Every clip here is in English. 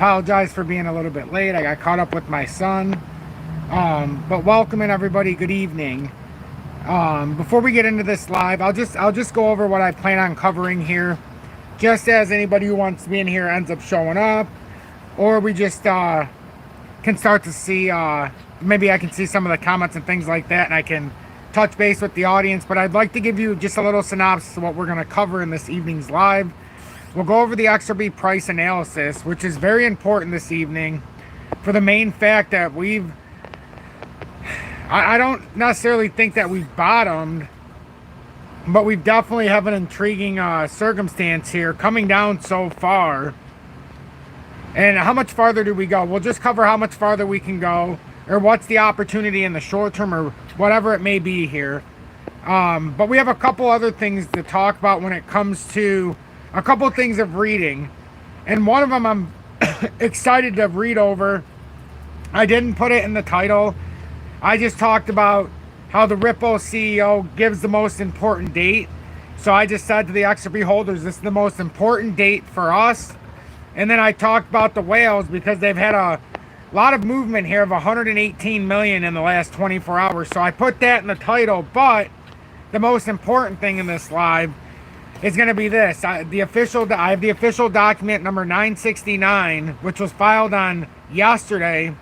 apologize for being a little bit late. I got caught up with my son. But welcome in everybody. Good evening. Before we get into this live, I'll just go over what I plan on covering here, just as anybody who wants to be in here ends up showing up, or we just can start to see, maybe I can see some of the comments and things like that, and I can touch base with the audience. But I'd like to give you just a little synopsis of what we're going to cover in this evening's live. We'll go over the XRP price analysis, which is very important this evening for the main fact that I don't necessarily think that we've bottomed, but we definitely have an intriguing circumstance here coming down so far. And how much farther do we go? We'll just cover how much farther we can go, or what's the opportunity in the short term, or whatever it may be here. But we have a couple other things to talk about when it comes to a couple of things of reading. And one of them I'm excited to read over. I didn't put it in the title. I just talked about how the Ripple CEO gives the most important date. So I just said to the XRP holders, this is the most important date for us. And then I talked about the whales because they've had a lot of movement here of 118 million in the last 24 hours. So I put that in the title. But the most important thing in this live is going to be this. I have the official document number 969, which was filed on yesterday,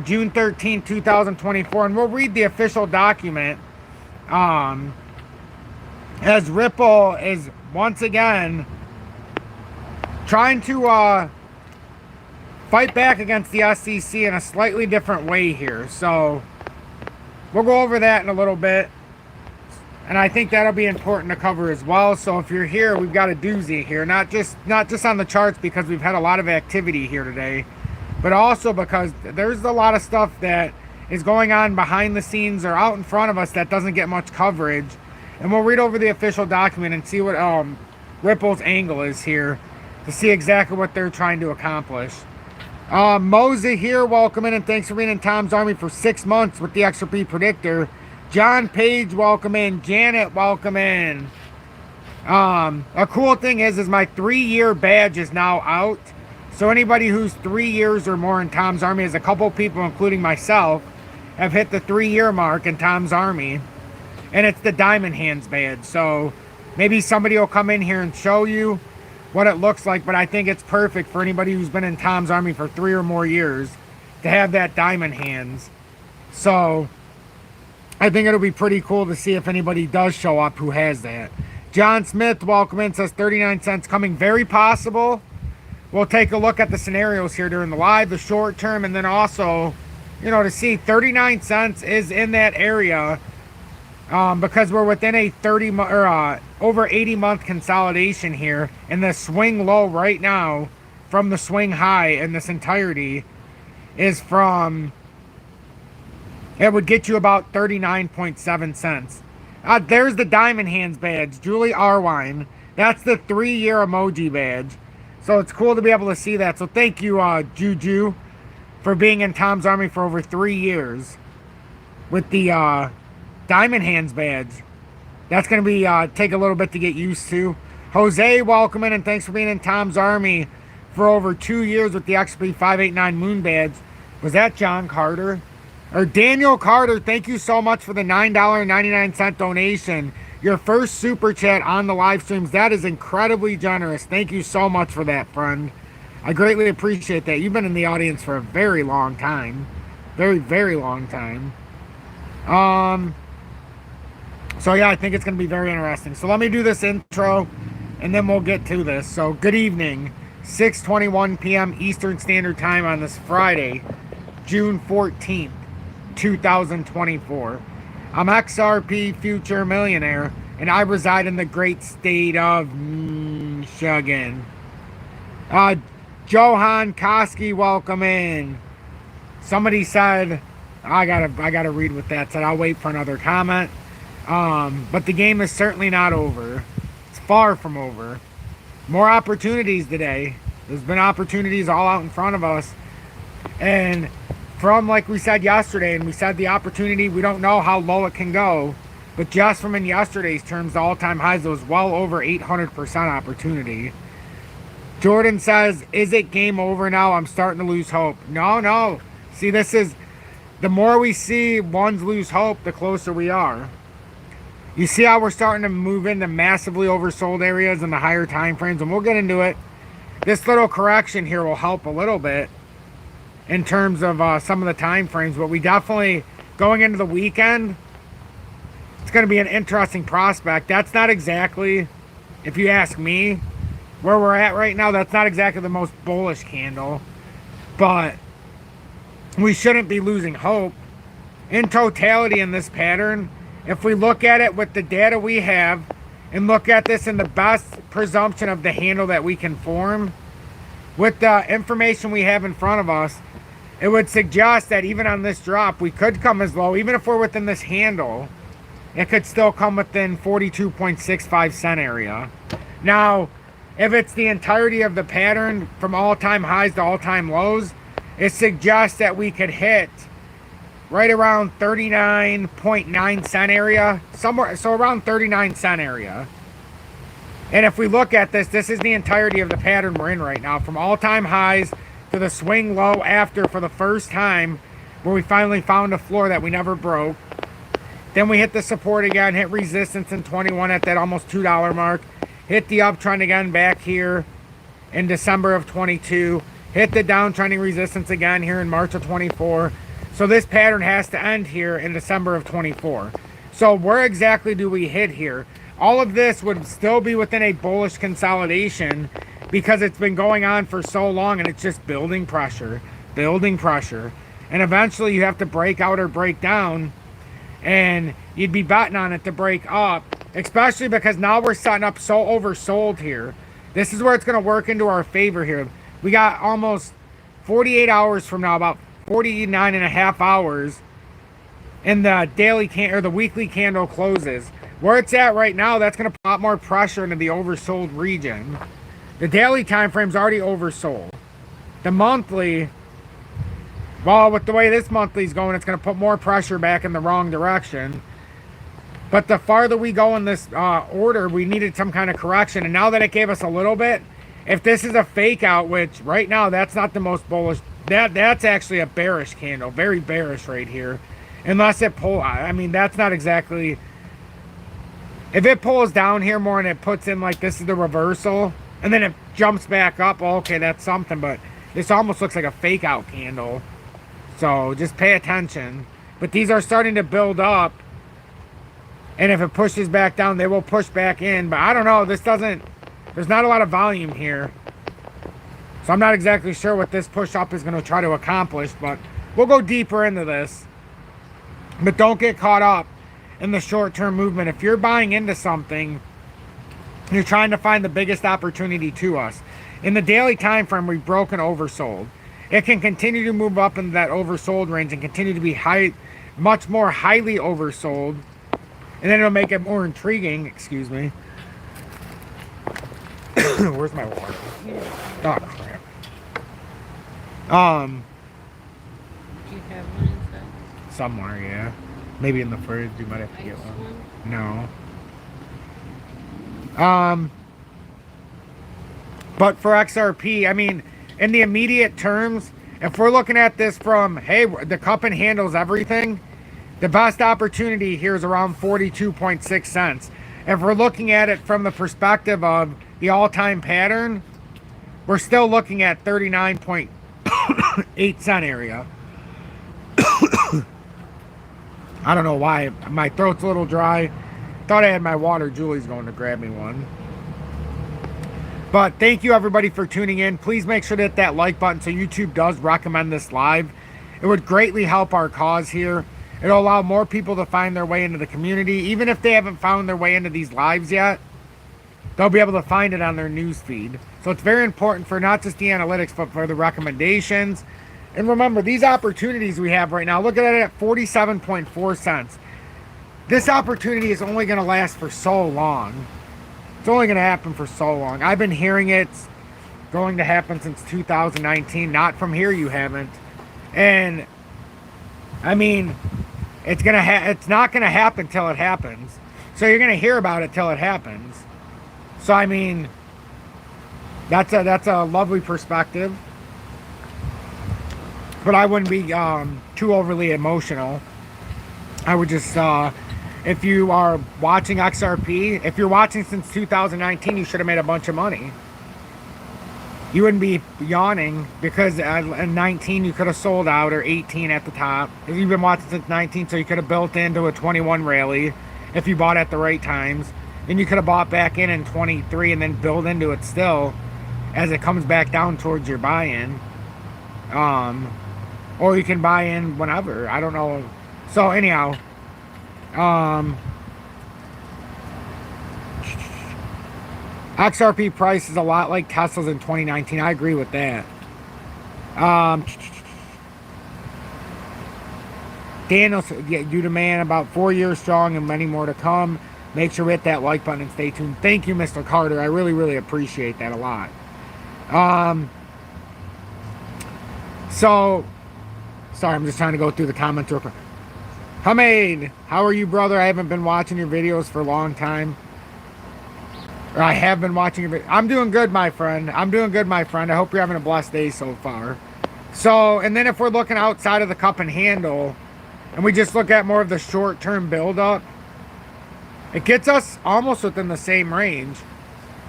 June 13, 2024, and we'll read the official document as Ripple is once again trying to fight back against the SEC in a slightly different way here. So we'll go over that in a little bit, and I think that'll be important to cover as well. So if you're here, we've got a doozy here, not just on the charts because we've had a lot of activity here today, but also because there's a lot of stuff that is going on behind the scenes or out in front of us that doesn't get much coverage. And we'll read over the official document and see what Ripple's angle is here to see exactly what they're trying to accomplish. Mosey here, welcome in, and thanks for being in Tom's Army for 6 months with the XRP Predictor. John Page, welcome in. Janet, welcome in. A cool thing is my 3-year badge is now out. So anybody who's 3 years or more in Tom's Army, as a couple people, including myself, have hit the 3-year mark in Tom's Army. And it's the Diamond Hands badge. So maybe somebody will come in here and show you what it looks like. But I think it's perfect for anybody who's been in Tom's Army for 3 or more years to have that Diamond Hands. So I think it'll be pretty cool to see if anybody does show up who has that. John Smith, welcome in, says 39 cents coming. Very possible. We'll take a look at the scenarios here during the live, the short term, and then also, to see 39 cents is in that area because we're within a over 80-month consolidation here, and the swing low right now from the swing high in this entirety is from, it would get you about 39.7 cents. There's the Diamond Hands badge, Julie Arwine. That's the 3-year emoji badge. So it's cool to be able to see that. So thank you, Juju, for being in Tom's Army for over 3 years with the Diamond Hands badge. That's going to be take a little bit to get used to. Jose, welcome in, and thanks for being in Tom's Army for over 2 years with the XP 589 Moon badge. Was that John Carter? Or Daniel Carter, thank you so much for the $9.99 donation. Your first super chat on the live streams. That is incredibly generous. Thank you so much for that, friend. I greatly appreciate that. You've been in the audience for a very long time. Very, very long time. So yeah, I think it's going to be very interesting. So let me do this intro, and then we'll get to this. So good evening. 6:21 p.m. Eastern Standard Time on this Friday, June 14th, 2024. I'm XRP Future Millionaire, and I reside in the great state of Michigan. Johan Koski, welcome in. Somebody said, I gotta read what that said. I'll wait for another comment. But the game is certainly not over. It's far from over. More opportunities today. There's been opportunities all out in front of us. And from, like we said yesterday, and we said the opportunity, we don't know how low it can go, but just from in yesterday's terms, the all-time highs, it was well over 800% opportunity. Jordan says, is it game over now? I'm starting to lose hope. No. See, this is, the more we see ones lose hope, the closer we are. You see how we're starting to move into massively oversold areas in the higher time frames, and we'll get into it. This little correction here will help a little bit in terms of some of the time frames, but we definitely, going into the weekend, it's going to be an interesting prospect. That's not exactly, if you ask me, where we're at right now. That's not exactly the most bullish candle, but we shouldn't be losing hope. In totality in this pattern, if we look at it with the data we have and look at this in the best presumption of the handle that we can form, with the information we have in front of us, it would suggest that even on this drop, we could come as low, even if we're within this handle, it could still come within 42.65 cent area. Now, if it's the entirety of the pattern from all-time highs to all-time lows, it suggests that we could hit right around 39.9 cent area, somewhere, so around 39 cent area. And if we look at this, this is the entirety of the pattern we're in right now, from all-time highs to the swing low after for the first time, where we finally found a floor that we never broke. Then we hit the support again, hit resistance in 21 at that almost $2 mark, hit the uptrend again back here in December of 22, hit the downtrending resistance again here in March of 24. So this pattern has to end here in December of 24. So where exactly do we hit here? All of this would still be within a bullish consolidation because it's been going on for so long and it's just building pressure. And eventually you have to break out or break down, and you'd be betting on it to break up, especially because now we're setting up so oversold here. This is where it's going to work into our favor here. We got almost 48 hours from now, about 49 and a half hours, and the daily or the weekly candle closes. Where it's at right now, that's going to put a lot more pressure into the oversold region. The daily time frame's already oversold. The monthly, well, with the way this monthly's going, it's going to put more pressure back in the wrong direction. But the farther we go in this order, we needed some kind of correction. And now that it gave us a little bit, if this is a fake out, which right now that's not the most bullish, that's actually a bearish candle, very bearish right here. Unless it pulls, I mean, that's not exactly, if it pulls down here more and it puts in like this is the reversal, and then it jumps back up, well, okay, that's something, but this almost looks like a fake out candle. So just pay attention. But these are starting to build up, and if it pushes back down, they will push back in. But I don't know, this doesn't, there's not a lot of volume here. So I'm not exactly sure what this push up is going to try to accomplish, but we'll go deeper into this. But don't get caught up in the short-term movement. If you're buying into something, you're trying to find the biggest opportunity to us. In the daily time frame, we've broken oversold. It can continue to move up into that oversold range and continue to be much more highly oversold. And then it'll make it more intriguing. Excuse me. Where's my water? Oh, crap. Do you have one inside? Somewhere, yeah. Maybe in the fridge. You might have to get one. No. But for XRP, I mean, in the immediate terms, if we're looking at this from, hey, the cup and handles everything, the best opportunity here is around 42.6 cents. If we're looking at it from the perspective of the all-time pattern, we're still looking at 39.8 cent area. I don't know why. My throat's a little dry. Thought I had my water. Julie's going to grab me one. But thank you, everybody, for tuning in. Please make sure to hit that like button so YouTube does recommend this live. It would greatly help our cause here. It'll allow more people to find their way into the community. Even if they haven't found their way into these lives yet, they'll be able to find it on their news feed. So it's very important for not just the analytics, but for the recommendations. And remember, these opportunities we have right now, look at it at 47.4 cents. This opportunity is only going to last for so long. It's only going to happen for so long. I've been hearing it's going to happen since 2019. Not from here, you haven't. And I mean, it's not going to happen till it happens. So you're going to hear about it till it happens. So I mean, That's a lovely perspective. But I wouldn't be too overly emotional. I would just, if you are watching XRP, if you're watching since 2019, you should have made a bunch of money. You wouldn't be yawning because in 19 you could have sold out, or 18 at the top. If you've been watching since 19, so you could have built into a 21 rally if you bought at the right times. Then you could have bought back in 23 and then build into it still as it comes back down towards your buy-in. Or you can buy in whenever. I don't know. So anyhow, XRP price is a lot like Tesla's in 2019. I agree with that. Daniel, yeah, you demand about 4 years strong and many more to come. Make sure you hit that like button and stay tuned. Thank you, Mr. Carter. I really, really appreciate that a lot. So, sorry, I'm just trying to go through the comments real quick. Hamid, how are you, brother? I haven't been watching your videos for a long time. Or I have been watching your videos. I'm doing good, my friend. I'm doing good, my friend. I hope you're having a blessed day so far. So, and then if we're looking outside of the cup and handle, and we just look at more of the short-term build-up, it gets us almost within the same range,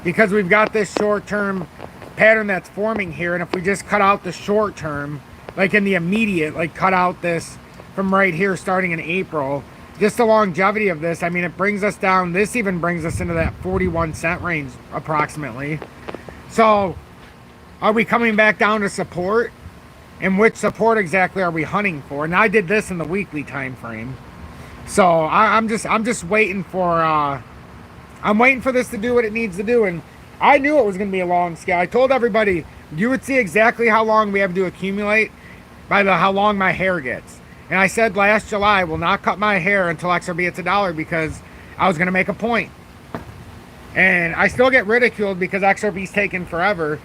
because we've got this short-term pattern that's forming here. And if we just cut out the short-term, like in the immediate, like cut out this from right here starting in April, just the longevity of this, I mean, it brings us down. This even brings us into that 41-cent range approximately. So are we coming back down to support? And which support exactly are we hunting for? And I did this in the weekly time frame. So I'm just waiting for I'm waiting for this to do what it needs to do. And I knew it was going to be a long scale. I told everybody you would see exactly how long we have to accumulate by how long my hair gets. And I said last July, I will not cut my hair until XRP hits $1, because I was going to make a point. And I still get ridiculed because XRP's taken forever.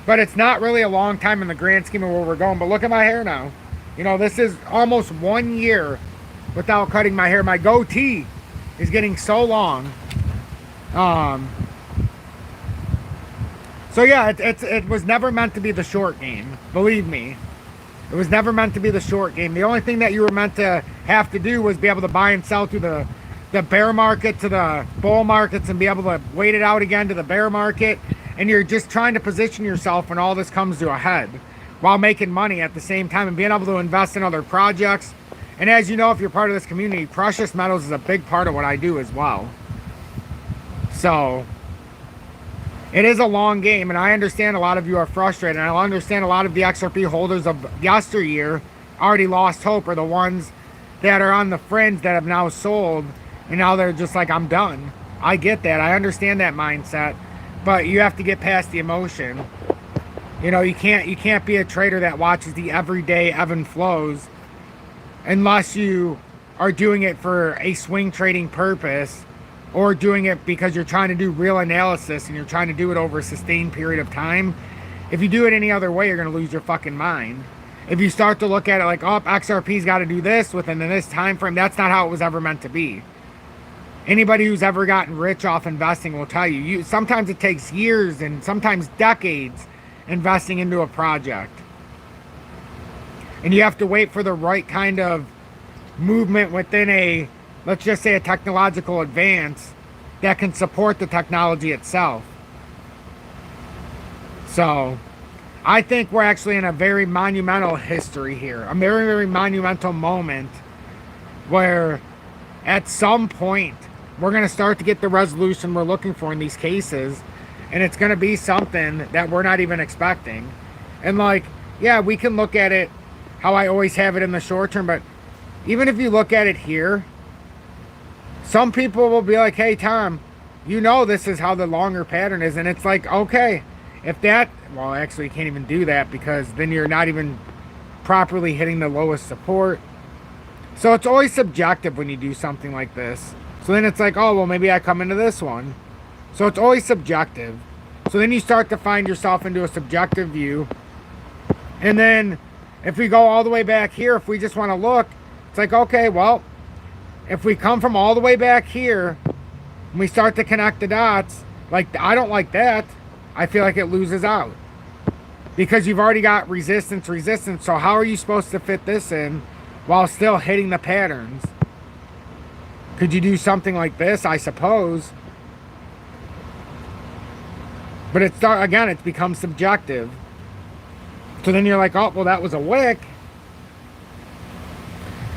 But it's not really a long time in the grand scheme of where we're going. But look at my hair now. You know, this is almost 1 year without cutting my hair. My goatee is getting so long. So yeah, it was never meant to be the short game. Believe me. It was never meant to be the short game. The only thing that you were meant to have to do was be able to buy and sell through the bear market to the bull markets, and be able to wait it out again to the bear market. And you're just trying to position yourself when all this comes to a head, while making money at the same time and being able to invest in other projects. And as you know, if you're part of this community, precious metals is a big part of what I do as well. So it is a long game, and I understand a lot of you are frustrated. And I understand a lot of the XRP holders of yesteryear already lost hope, or the ones that are on the fringe that have now sold, and now they're just like, I'm done. I get that. I understand that mindset, but you have to get past the emotion. You know, you can't be a trader that watches the everyday ebb and flows, unless you are doing it for a swing trading purpose, or doing it because you're trying to do real analysis and you're trying to do it over a sustained period of time. If you do it any other way, you're going to lose your fucking mind. If you start to look at it like, oh, XRP's got to do this within this time frame, that's not how it was ever meant to be. Anybody who's ever gotten rich off investing will tell you, sometimes it takes years and sometimes decades investing into a project. And you have to wait for the right kind of movement within a, let's just say, a technological advance that can support the technology itself. So I think we're actually in a very monumental history here, a very, very monumental moment, where at some point we're going to start to get the resolution we're looking for in these cases, and it's going to be something that we're not even expecting. And like, yeah, we can look at it how I always have it in the short term, but even if you look at it here, some people will be like, hey, Tom, you know this is how the longer pattern is. And it's like, okay, if that, well, actually you can't even do that, because then you're not even properly hitting the lowest support. So it's always subjective when you do something like this. So then it's like, oh, well, maybe I come into this one. So it's always subjective. So then you start to find yourself into a subjective view. And then if we go all the way back here, if we just want to look, it's like, okay, well, if we come from all the way back here and we start to connect the dots, like, I don't like that. I feel like it loses out. Because you've already got resistance. So how are you supposed to fit this in while still hitting the patterns? Could you do something like this? I suppose. But it's, again, it's become subjective. So then you're like, oh, well, that was a wick.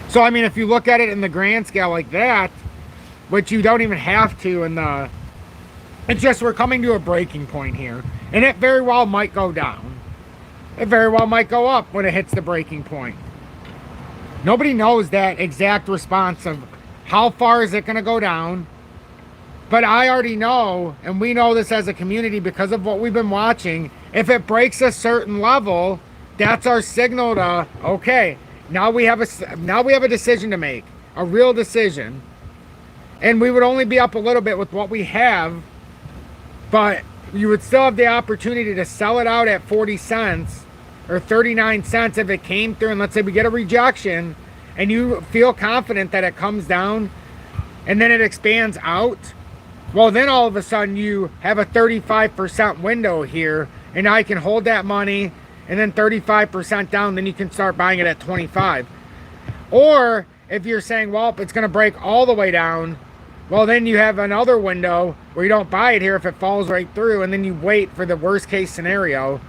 So, I mean, if you look at it in the grand scale like that, which you don't even have to in the... It's just we're coming to a breaking point here. And it very well might go down. It very well might go up when it hits the breaking point. Nobody knows that exact response of how far is it going to go down. But I already know, and we know this as a community because of what we've been watching, if it breaks a certain level, that's our signal to, okay, now we have a decision to make, a real decision. And we would only be up a little bit with what we have, but you would still have the opportunity to sell it out at 40 cents or 39 cents if it came through, and let's say we get a rejection and you feel confident that it comes down and then it expands out. Well, then all of a sudden you have a 35% window here, and now you can hold that money and then 35% down, then you can start buying it at 25. Or if you're saying, well, it's going to break all the way down, well, then you have another window where you don't buy it here if it falls right through, and then you wait for the worst case scenario.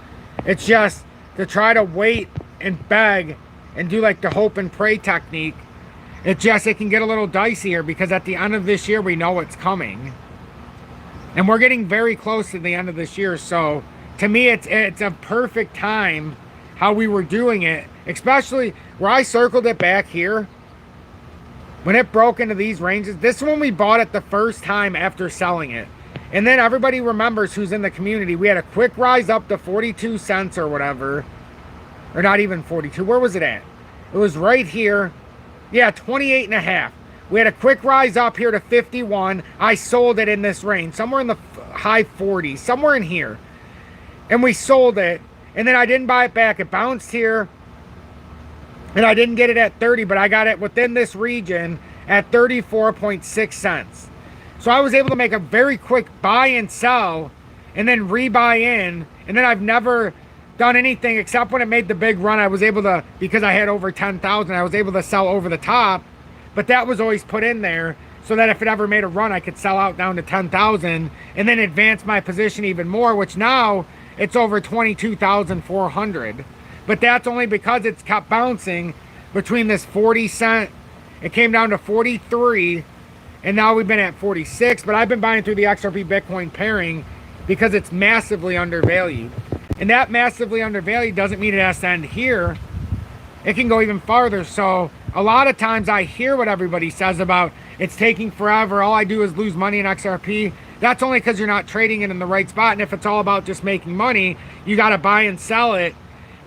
It's just to try to wait and beg and do like the hope and pray technique. It can get a little dicey here because at the end of this year, we know it's coming. And we're getting very close to the end of this year. So to me, it's a perfect time how we were doing it, especially where I circled it back here. When it broke into these ranges, this is when we bought it the first time after selling it. And then everybody remembers who's in the community. We had a quick rise up to 42 cents or whatever. Or not even 42. Where was it at? It was right here. Yeah, 28 and a half. We had a quick rise up here to 51. I sold it in this range, somewhere in the high 40s, somewhere in here. And we sold it. And then I didn't buy it back. It bounced here. And I didn't get it at 30, but I got it within this region at 34.6 cents. So I was able to make a very quick buy and sell and then rebuy in. And then I've never done anything except when it made the big run. I was able to, because I had over 10,000, I was able to sell over the top. But that was always put in there so that if it ever made a run, I could sell out down to 10,000 and then advance my position even more, which now it's over 22,400. But that's only because it's kept bouncing between this 40 cent. It came down to 43, and now we've been at 46. But I've been buying through the XRP Bitcoin pairing because it's massively undervalued. And that massively undervalued doesn't mean it has to end here. It can go even farther. So a lot of times I hear what everybody says about it's taking forever. All I do is lose money in XRP. That's only because you're not trading it in the right spot. And if it's all about just making money, you got to buy and sell it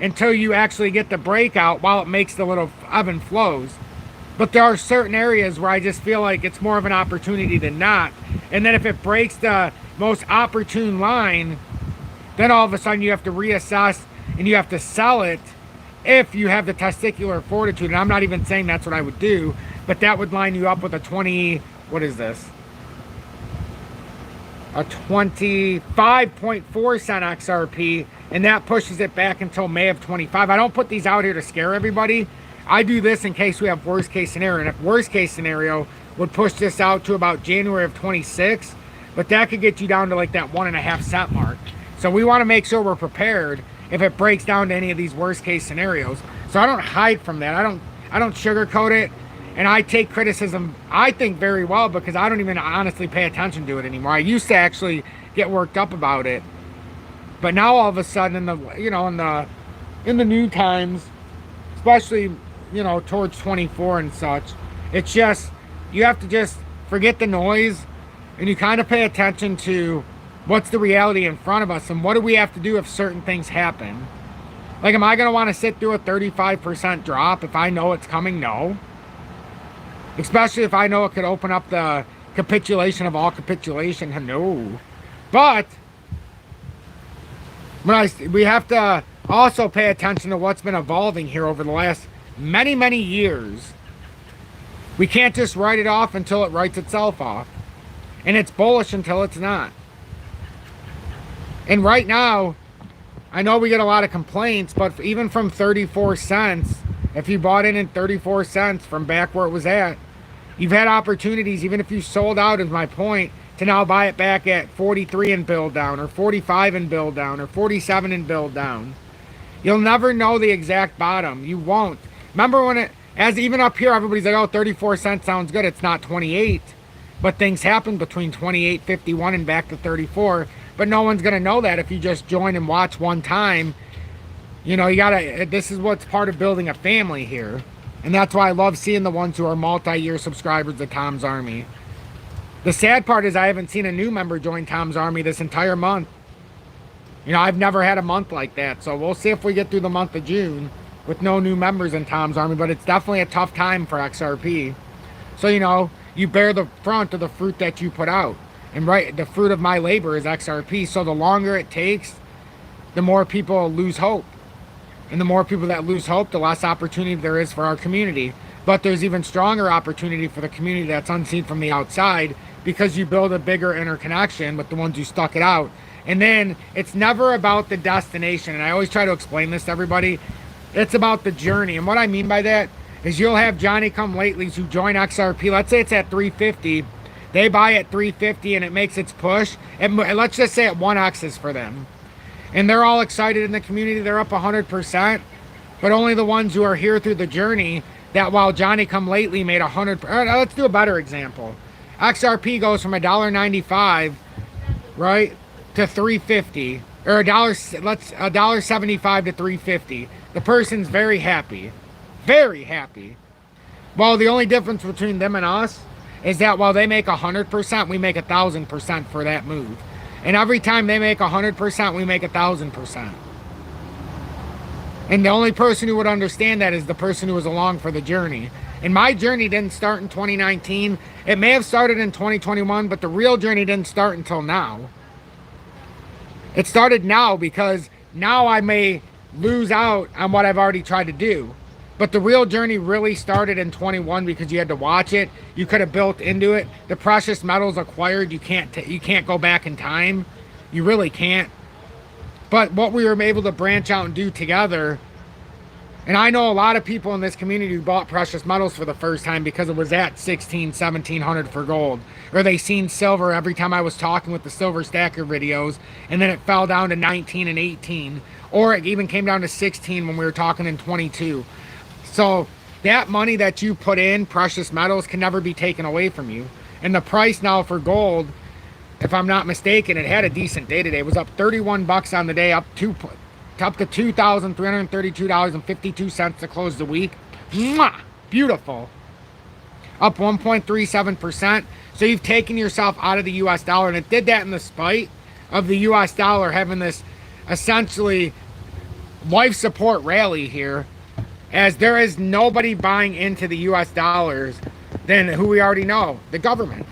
until you actually get the breakout while it makes the little ebb and flows. But there are certain areas where I just feel like it's more of an opportunity than not. And then if it breaks the most opportune line, then all of a sudden you have to reassess and you have to sell it if you have the testicular fortitude. And I'm not even saying that's what I would do, but that would line you up with a 20, what is this? A 25.4 cent XRP, and that pushes it back until May of 25. I don't put these out here to scare everybody. I do this in case we have worst case scenario, and if worst case scenario would push this out to about January of 26, but that could get you down to like that 1.5 cent mark. So we want to make sure we're prepared if it breaks down to any of these worst case scenarios. So I don't hide from that. I don't sugarcoat it. And I take criticism, I think, very well, because I don't even honestly pay attention to it anymore. I used to actually get worked up about it, but now all of a sudden, in the new times, especially towards 24 and such, it's just you have to just forget the noise, and you kind of pay attention to what's the reality in front of us and what do we have to do if certain things happen. Like, am I going to want to sit through a 35% drop if I know it's coming? No. Especially if I know it could open up the capitulation of all capitulation. No. But we have to also pay attention to what's been evolving here over the last many, many years. We can't just write it off until it writes itself off. And it's bullish until it's not. And right now, I know we get a lot of complaints, but even from 34 cents, if you bought in at 34 cents from back where it was at, you've had opportunities, even if you sold out, is my point, to now buy it back at 43 and build down, or 45 and build down, or 47 and build down. You'll never know the exact bottom. You won't. Remember when it, as even up here, everybody's like, oh, 34 cents sounds good. It's not 28. But things happen between 28.51 and back to 34. But no one's going to know that if you just join and watch one time. You know, you got to, this is what's part of building a family here. And that's why I love seeing the ones who are multi-year subscribers to Tom's Army. The sad part is I haven't seen a new member join Tom's Army this entire month. You know, I've never had a month like that. So we'll see if we get through the month of June with no new members in Tom's Army. But it's definitely a tough time for XRP. So, you know, you bear the fruit of the fruit that you put out. And right, the fruit of my labor is XRP. So the longer it takes, the more people lose hope. And the more people that lose hope, the less opportunity there is for our community. But there's even stronger opportunity for the community that's unseen from the outside, because you build a bigger interconnection with the ones who stuck it out. And then it's never about the destination. And I always try to explain this to everybody. It's about the journey. And what I mean by that is you'll have Johnny come latelys who join XRP. Let's say it's at 350. They buy at 350 and it makes its push. And let's just say it 1X's for them. And they're all excited in the community. They're up 100%. But only the ones who are here through the journey, that while Johnny come lately made 100. Let's do a better example. XRP goes from $1.95, right, to 350, or $1.75 to 350. The person's very happy, very happy. Well, the only difference between them and us is that while they make 100%, we make 1,000% for that move. And every time they make 100%, we make 1,000%. And the only person who would understand that is the person who was along for the journey. And my journey didn't start in 2019. It may have started in 2021, but the real journey didn't start until now. It started now because now I may lose out on what I've already tried to do. But the real journey really started in 21 because you had to watch it. You could have built into it. The precious metals acquired, you can't go back in time. You really can't. But what we were able to branch out and do together, and I know a lot of people in this community who bought precious metals for the first time because it was at 16, 1700 for gold. Or they seen silver every time I was talking with the silver stacker videos, and then it fell down to 19 and 18. Or it even came down to 16 when we were talking in 22. So that money that you put in precious metals can never be taken away from you. And the price now for gold, if I'm not mistaken, it had a decent day today. It was up 31 bucks on the day, up to $2,332.52 to close the week. Mwah! Beautiful. Up 1.37%. So you've taken yourself out of the US dollar, and it did that in the spite of the US dollar having this essentially life support rally here, as there is nobody buying into the US dollars than who we already know, the government.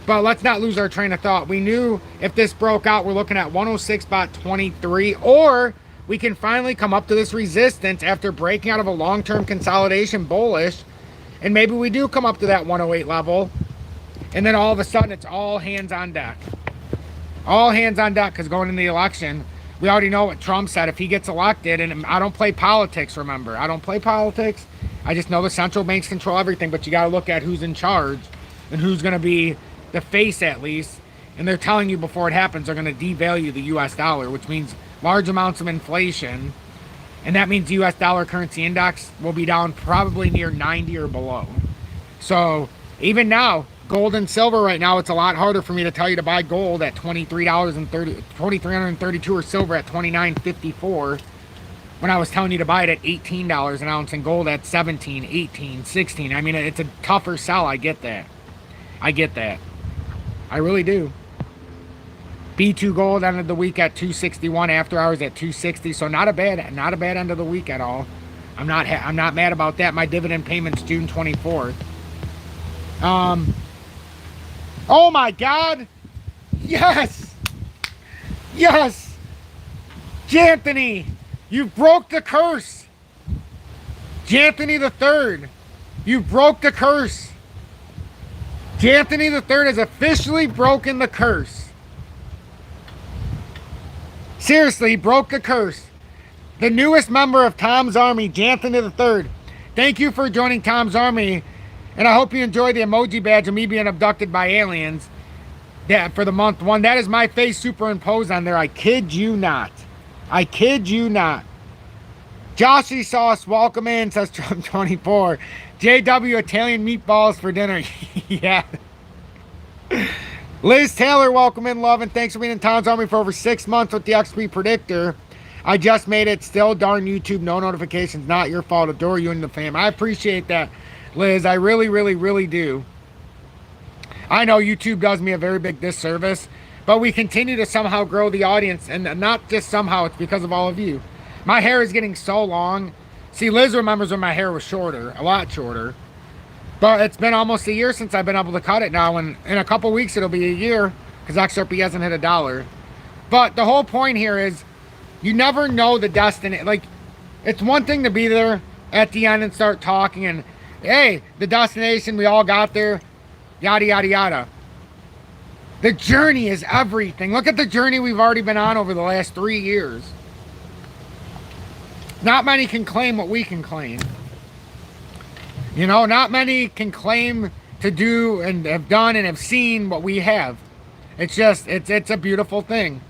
But let's not lose our train of thought. We knew if this broke out, we're looking at 106.23, or we can finally come up to this resistance after breaking out of a long-term consolidation bullish, and maybe we do come up to that 108 level, and then all of a sudden it's all hands on deck. All hands on deck, because going into the election, we already know what Trump said. If he gets elected, and I don't play politics, remember. I don't play politics. I just know the central banks control everything, but you got to look at who's in charge and who's going to be the face, at least. And they're telling you before it happens, they're going to devalue the US dollar, which means large amounts of inflation. And that means the US dollar currency index will be down probably near 90 or below. So even now, gold and silver right now, it's a lot harder for me to tell you to buy gold at $2,332 or silver at $29.54 when I was telling you to buy it at $18 an ounce and gold at 17, 18, 16. I mean, it's a tougher sell. I get that. I get that. I really do. B2 gold ended the week at 261, after hours at 260. So not a bad end of the week at all. I'm not mad about that. My dividend payment's June 24th. Oh my God! Yes! Yes! J'Anthony, you broke the curse! J'Anthony the Third, you broke the curse! J'Anthony the Third has officially broken the curse. Seriously, he broke the curse. The newest member of Tom's Army, Jansen III. Thank you for joining Tom's Army, and I hope you enjoy the emoji badge of me being abducted by aliens. That for the month one. That is my face superimposed on there. I kid you not. I kid you not. Joshy Sauce, welcome in, says Trump 24. JW Italian meatballs for dinner. Yeah. Liz Taylor, welcome in, love, and thanks for being in Tom's Army for over 6 months with the XP Predictor. I just made it. Still, darn YouTube, no notifications. Not your fault. Adore you and the fam. I appreciate that, Liz. I really, really, really do. I know YouTube does me a very big disservice, but we continue to somehow grow the audience, and not just somehow, it's because of all of you. My hair is getting so long. See, Liz remembers when my hair was shorter, a lot shorter. But it's been almost a year since I've been able to cut it now, and in a couple weeks it'll be a year, because XRP hasn't hit $1. But the whole point here is, you never know the destiny. Like, it's one thing to be there at the end and start talking and, hey, the destination, we all got there, yada, yada, yada. The journey is everything. Look at the journey we've already been on over the last 3 years. Not many can claim what we can claim. You know, not many can claim to do and have done and have seen what we have. It's just, it's a beautiful thing.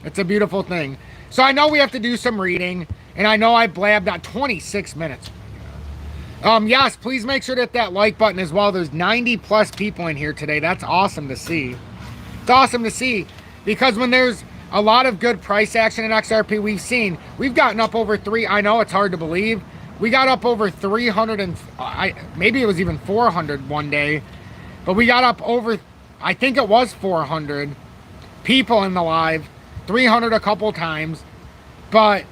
It's a beautiful thing. So I know we have to do some reading, and I know I blabbed on 26 minutes. Yes, please make sure to hit that like button as well. There's 90 plus people in here today. That's awesome to see. It's awesome to see, because when there's a lot of good price action in XRP we've gotten up over I know it's hard to believe. We got up over 300 and maybe it was even 400 one day, but we got up over, I think it was 400 people in the live. 300 a couple times, but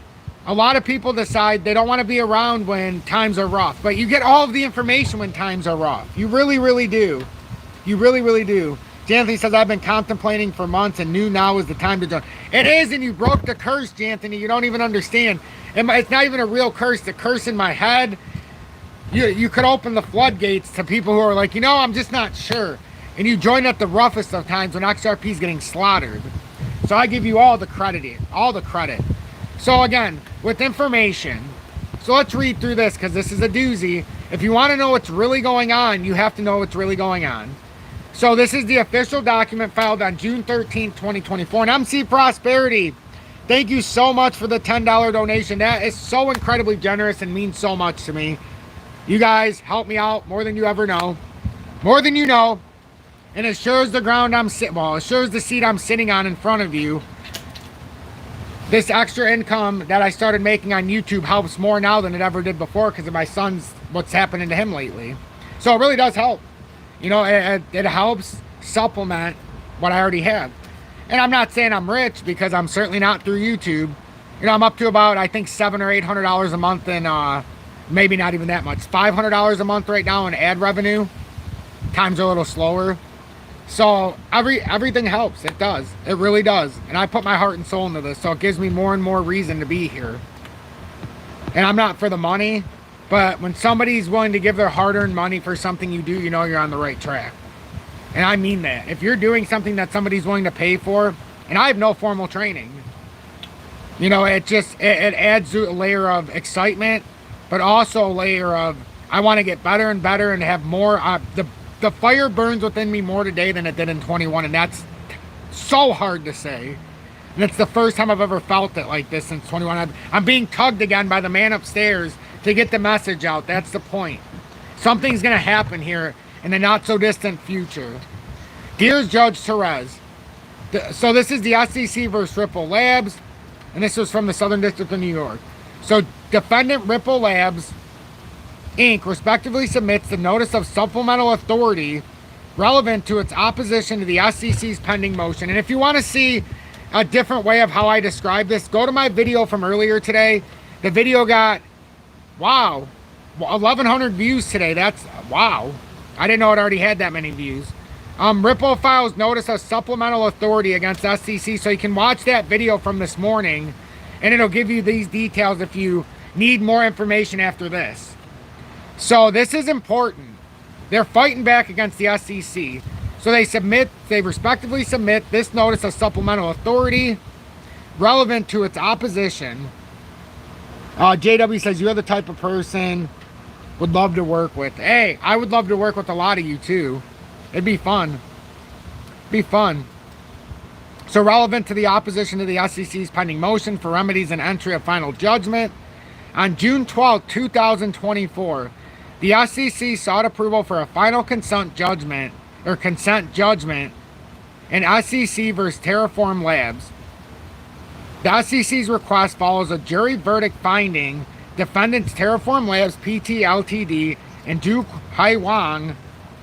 a lot of people decide they don't want to be around when times are rough, but you get all of the information when times are rough. You really, really do. You really, really do. Janthony says, I've been contemplating for months and knew now is the time to join. It is, and you broke the curse, Janthony. You don't even understand. It's not even a real curse. The curse in my head, you could open the floodgates to people who are like, you know, I'm just not sure. And you join at the roughest of times when XRP is getting slaughtered. So I give you all the credit, all the credit. So again, with information, so let's read through this, because this is a doozy. If you want to know what's really going on, you have to know what's really going on. So this is the official document filed on June 13th, 2024. And MC Prosperity, thank you so much for the $10 donation. That is so incredibly generous and means so much to me. You guys help me out more than you ever know. More than you know. And it shows the ground I'm sitting, well, it shows the seat I'm sitting on in front of you. This extra income that I started making on YouTube helps more now than it ever did before, because of my son's, what's happening to him lately. So it really does help. You know, it helps supplement what I already have. And I'm not saying I'm rich, because I'm certainly not through YouTube. You know, I'm up to about, I think, $700 or $800 a month in, maybe not even that much, $500 a month right now in ad revenue. Times are a little slower. So everything helps. It does. It really does. And I put my heart and soul into this, so it gives me more and more reason to be here. And I'm not for the money, but when somebody's willing to give their hard-earned money for something you do, you know you're on the right track. And I mean that. If you're doing something that somebody's willing to pay for, and I have no formal training, you know, it adds a layer of excitement, but also a layer of, I want to get better and better and have more, the fire burns within me more today than it did in 21, and that's so hard to say. And it's the first time I've ever felt it like this since 21. I'm being tugged again by the man upstairs to get the message out. That's the point. Something's going to happen here in the not-so-distant future. Dear Judge Therese, so this is the SEC versus Ripple Labs, and this was from the Southern District of New York. So defendant Ripple Labs Inc. respectively submits the notice of supplemental authority relevant to its opposition to the SEC's pending motion. And if you want to see a different way of how I describe this, go to my video from earlier today. The video got, wow, 1,100 views today. That's, wow. I didn't know it already had that many views. Ripple files notice of supplemental authority against SEC. So you can watch that video from this morning, and it'll give you these details if you need more information after this. So this is important. They're fighting back against the SEC. So they respectively submit this notice of supplemental authority relevant to its opposition. JW says, you're the type of person would love to work with. Hey, I would love to work with a lot of you too. It'd be fun. Be fun. So relevant to the opposition to the SEC's pending motion for remedies and entry of final judgment. On June 12, 2024, the SEC sought approval for a final consent judgment in SEC versus Terraform Labs. The SEC's request follows a jury verdict finding defendants Terraform Labs PT Ltd and Du Haiwan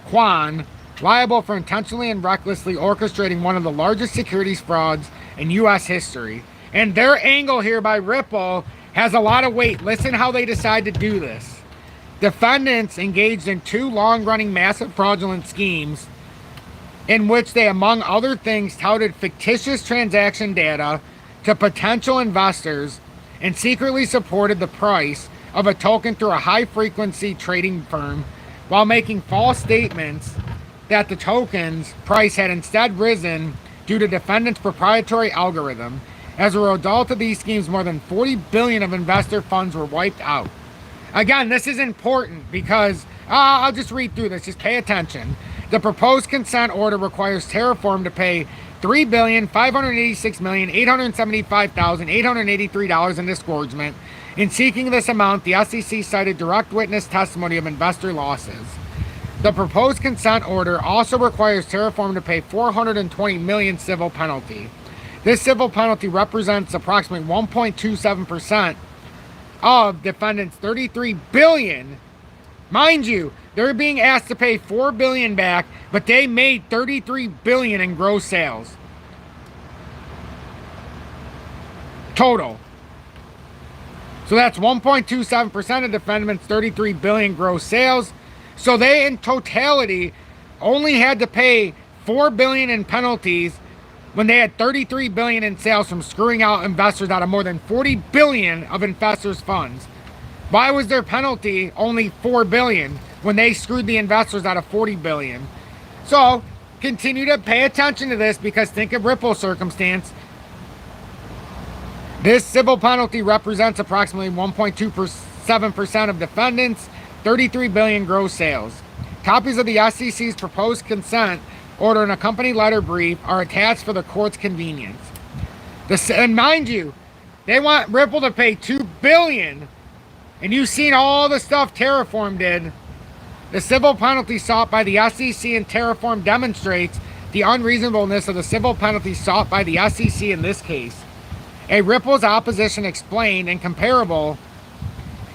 Quan liable for intentionally and recklessly orchestrating one of the largest securities frauds in U.S. history. And their angle here by Ripple has a lot of weight. Listen how they decide to do this. Defendants engaged in 2 long-running massive fraudulent schemes in which they, among other things, touted fictitious transaction data to potential investors and secretly supported the price of a token through a high-frequency trading firm while making false statements that the token's price had instead risen due to defendants' proprietary algorithm. As a result of these schemes, more than $40 billion of investor funds were wiped out. Again, this is important because, I'll just read through this, just pay attention. The proposed consent order requires Terraform to pay $3,586,875,883 in disgorgement. In seeking this amount, the SEC cited direct witness testimony of investor losses. The proposed consent order also requires Terraform to pay $420 million civil penalty. This civil penalty represents approximately 1.27% of defendants' $33 billion. Mind you, they're being asked to pay $4 billion back, but they made $33 billion in gross sales. Total. So that's 1.27% of defendants' $33 billion gross sales. So they, in totality, only had to pay $4 billion in penalties when they had $33 billion in sales from screwing out investors out of more than $40 billion of investors' funds. Why was their penalty only $4 billion when they screwed the investors out of $40 billion? So continue to pay attention to this, because think of Ripple circumstance. This civil penalty represents approximately 1.27% of defendants' $33 billion gross sales. Copies of the SEC's proposed consent order and a company letter brief are attached for the court's convenience. And mind you, they want Ripple to pay $2 billion. And you've seen all the stuff Terraform did. The civil penalty sought by the SEC and Terraform demonstrates the unreasonableness of the civil penalty sought by the SEC in this case. A Ripple's opposition explained and comparable,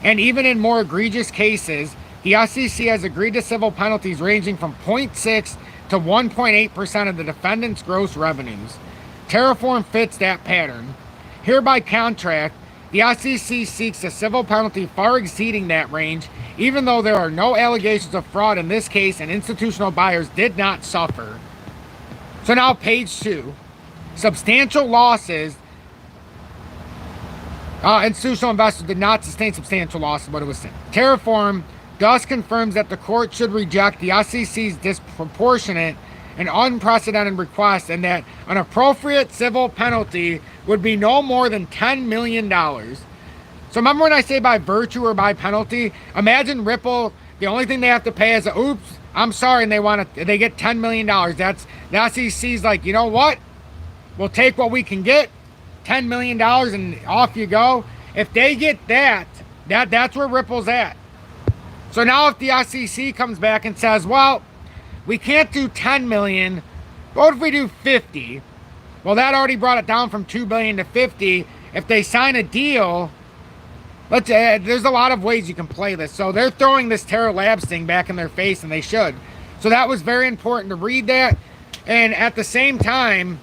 and even in more egregious cases, the SEC has agreed to civil penalties ranging from 0.6 to 1.8% of the defendant's gross revenues. Terraform fits that pattern. Here, by contrast, the SEC seeks a civil penalty far exceeding that range, even though there are no allegations of fraud in this case and institutional buyers did not suffer. So now page 2. Substantial losses. Institutional investors did not sustain substantial losses, but it was Terraform thus confirms that the court should reject the SEC's disproportionate and unprecedented request, and that an appropriate civil penalty would be no more than $10 million. So remember when I say by virtue or by penalty, imagine Ripple, the only thing they have to pay is a oops, I'm sorry, and they get $10 million. That's the SEC's like, you know what? We'll take what we can get, $10 million, and off you go. If they get that's where Ripple's at. So now if the SEC comes back and says, well, we can't do 10 million, what if we do 50? Well, that already brought it down from 2 billion to 50. If they sign a deal, there's a lot of ways you can play this. So they're throwing this Terra Labs thing back in their face, and they should. So that was very important to read that. And at the same time,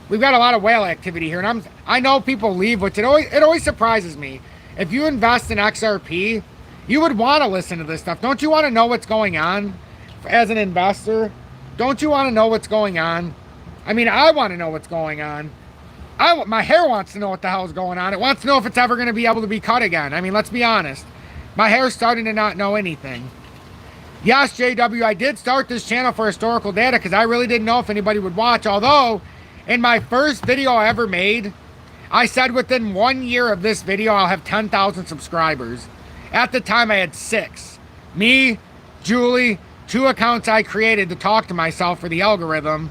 we've got a lot of whale activity here, and I know people leave, which it always surprises me. If you invest in XRP, you would want to listen to this stuff. Don't you want to know what's going on as an investor? Don't you want to know what's going on? I mean, I want to know what's going on. My hair wants to know what the hell is going on. It wants to know if it's ever going to be able to be cut again. I mean, let's be honest. My hair's starting to not know anything. Yes, JW, I did start this channel for historical data because I really didn't know if anybody would watch. Although, in my first video I ever made, I said within 1 year of this video, I'll have 10,000 subscribers. At the time, I had 6. Me, Julie, 2 accounts I created to talk to myself for the algorithm,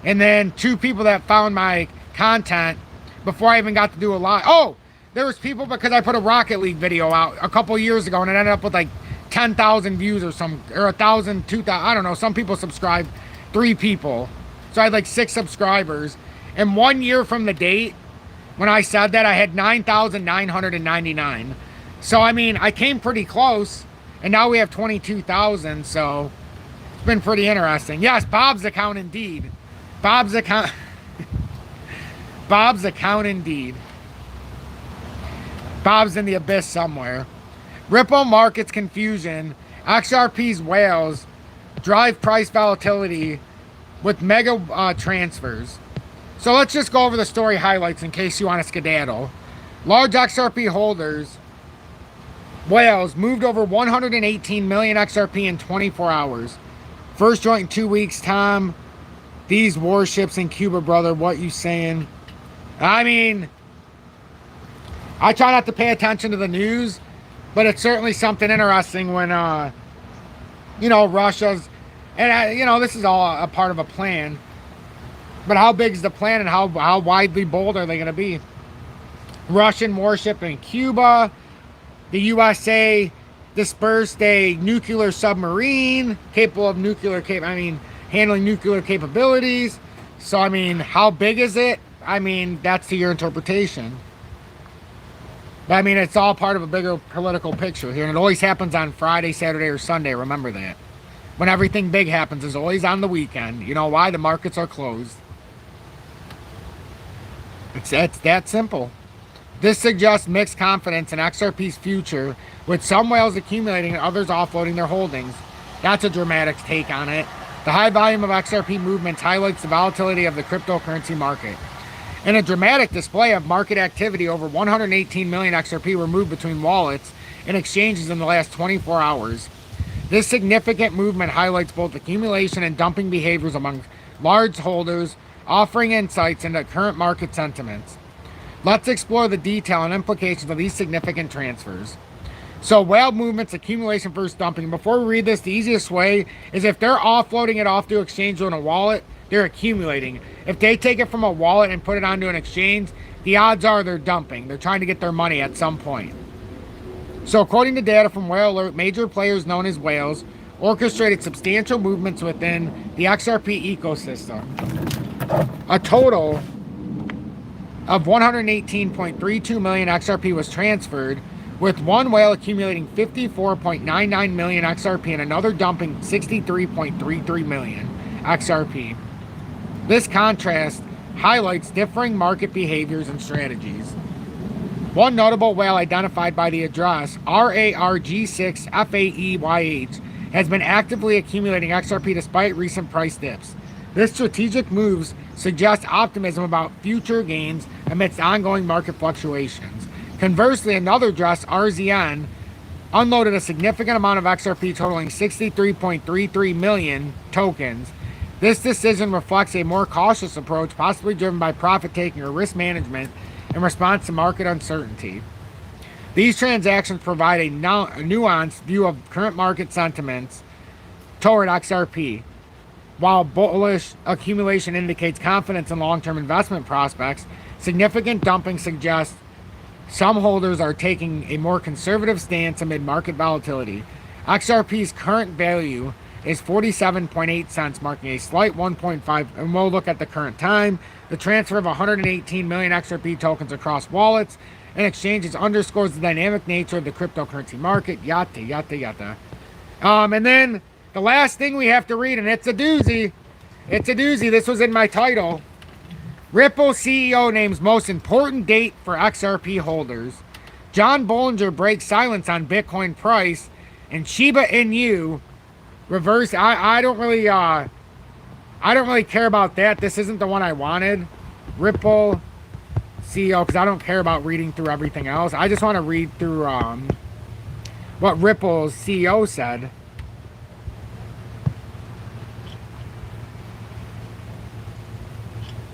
and then 2 people that found my content before I even got to do a live. Oh, there was people because I put a Rocket League video out a couple years ago, and it ended up with like 10,000 views or 1,000, 2,000. I don't know. Some people subscribed, 3 people. So I had like 6 subscribers. And 1 year from the date, when I said that, I had 9,999. So, I mean, I came pretty close. And now we have 22,000. So, it's been pretty interesting. Yes, Bob's account indeed. Bob's account. Bob's account indeed. Bob's in the abyss somewhere. Ripple markets confusion. XRP's whales drive price volatility with mega transfers. So let's just go over the story highlights in case you want to skedaddle. Large XRP holders, whales, moved over 118 million XRP in 24 hours. First joint in 2 weeks, Tom. These warships in Cuba, brother, what you saying? I mean, I try not to pay attention to the news, but it's certainly something interesting when, you know, Russia's, and, you know, this is all a part of a plan. But how big is the plan and how widely bold are they going to be? Russian warship in Cuba. The USA dispersed a nuclear submarine capable of handling nuclear capabilities. So, I mean, how big is it? I mean, that's to your interpretation. But, I mean, it's all part of a bigger political picture here. And it always happens on Friday, Saturday, or Sunday. Remember that. When everything big happens, it's always on the weekend. You know why? The markets are closed. It's that simple. This suggests mixed confidence in XRP's future, with some whales accumulating and others offloading their holdings. That's a dramatic take on it. The high volume of XRP movements highlights the volatility of the cryptocurrency market. In a dramatic display of market activity, over 118 million XRP were moved between wallets and exchanges in the last 24 hours. This significant movement highlights both accumulation and dumping behaviors among large holders, offering insights into current market sentiments. Let's explore the detail and implications of these significant transfers. So, whale movements, accumulation versus dumping. Before we read this, the easiest way is if they're offloading it off to exchange on a wallet, they're accumulating. If they take it from a wallet and put it onto an exchange, the odds are they're dumping. They're trying to get their money at some point. So, according to data from Whale Alert, major players known as whales orchestrated substantial movements within the XRP ecosystem. A total of 118.32 million XRP was transferred, with one whale accumulating 54.99 million XRP and another dumping 63.33 million XRP. This contrast highlights differing market behaviors and strategies. One notable whale identified by the address RARG6FAEYH has been actively accumulating XRP despite recent price dips. This strategic moves suggest optimism about future gains amidst ongoing market fluctuations. Conversely, another address, RZN, unloaded a significant amount of XRP totaling 63.33 million tokens. This decision reflects a more cautious approach, possibly driven by profit-taking or risk management in response to market uncertainty. These transactions provide a nuanced view of current market sentiments toward XRP. While bullish accumulation indicates confidence in long-term investment prospects, significant dumping suggests some holders are taking a more conservative stance amid market volatility. XRP's current value is 47.8 cents, marking a slight 1.5, and we'll look at the current time. The transfer of 118 million XRP tokens across wallets and exchanges underscores the dynamic nature of the cryptocurrency market. Yada, yada, yada. And then the last thing we have to read, and it's a doozy. It's a doozy. This was in my title. Ripple CEO names most important date for XRP holders. John Bollinger breaks silence on Bitcoin price, and Shiba Inu reverse. I don't really care about that. This isn't the one I wanted. Ripple CEO, because I don't care about reading through everything else. I just want to read through what Ripple's CEO said.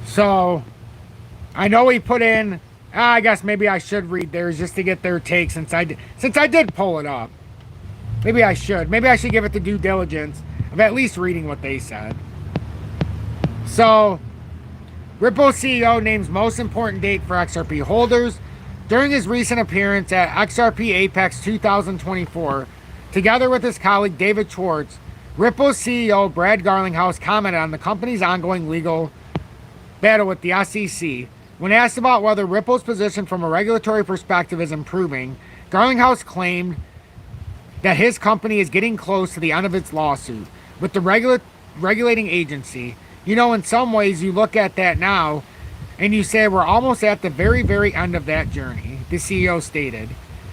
So, I know he put in I guess maybe I should read theirs just to get their take since I did pull it up. Maybe I should. Maybe I should give it the due diligence of at least reading what they said. So, Ripple CEO names most important date for XRP holders. During his recent appearance at XRP Apex 2024, together with his colleague David Schwartz, Ripple's CEO Brad Garlinghouse commented on the company's ongoing legal battle with the SEC. When asked about whether Ripple's position from a regulatory perspective is improving, Garlinghouse claimed that his company is getting close to the end of its lawsuit with the regulating agency. You know, in some ways, you look at that now and you say we're almost at the very, very end of that journey, the CEO stated.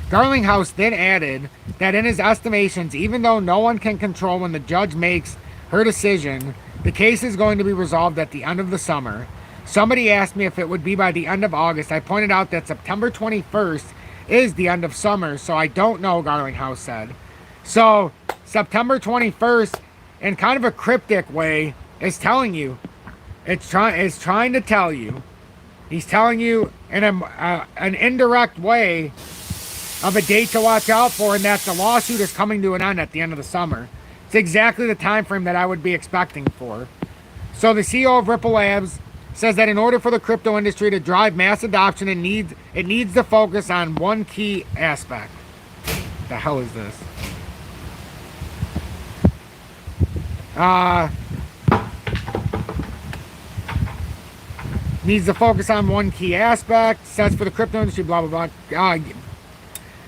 Garlinghouse then added that in his estimations, even though no one can control when the judge makes her decision, the case is going to be resolved at the end of the summer. Somebody asked me if it would be by the end of August. I pointed out that September 21st is the end of summer, so I don't know, Garlinghouse said. So, September 21st, in kind of a cryptic way, is telling you. It's trying to tell you. He's telling you in an indirect way of a date to watch out for, and that the lawsuit is coming to an end at the end of the summer. It's exactly the time frame that I would be expecting for. So the CEO of Ripple Labs says that in order for the crypto industry to drive mass adoption, it needs to focus on one key aspect. What the hell is this? Needs to focus on one key aspect. Says for the crypto industry, blah, blah, blah.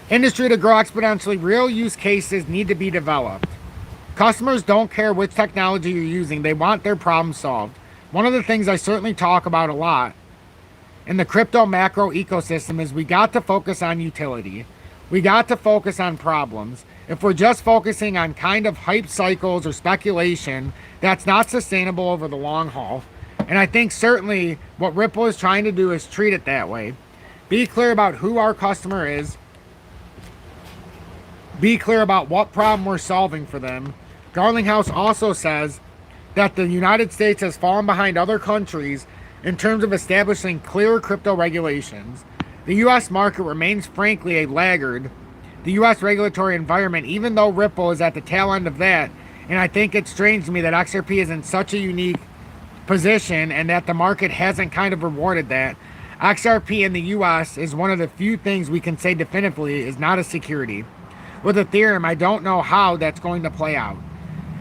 Industry to grow exponentially, real use cases need to be developed. Customers don't care which technology you're using. They want their problem solved. One of the things I certainly talk about a lot in the crypto macro ecosystem is we got to focus on utility. We got to focus on problems. If we're just focusing on kind of hype cycles or speculation, that's not sustainable over the long haul. And I think certainly what Ripple is trying to do is treat it that way. Be clear about who our customer is. Be clear about what problem we're solving for them. Garlinghouse also says that the United States has fallen behind other countries in terms of establishing clear crypto regulations. The U.S. market remains frankly a laggard. The U.S. regulatory environment, even though Ripple is at the tail end of that, and I think it's strange to me that XRP is in such a unique position and that the market hasn't kind of rewarded that. XRP in the US is one of the few things we can say definitively is not a security. With Ethereum, I don't know how that's going to play out.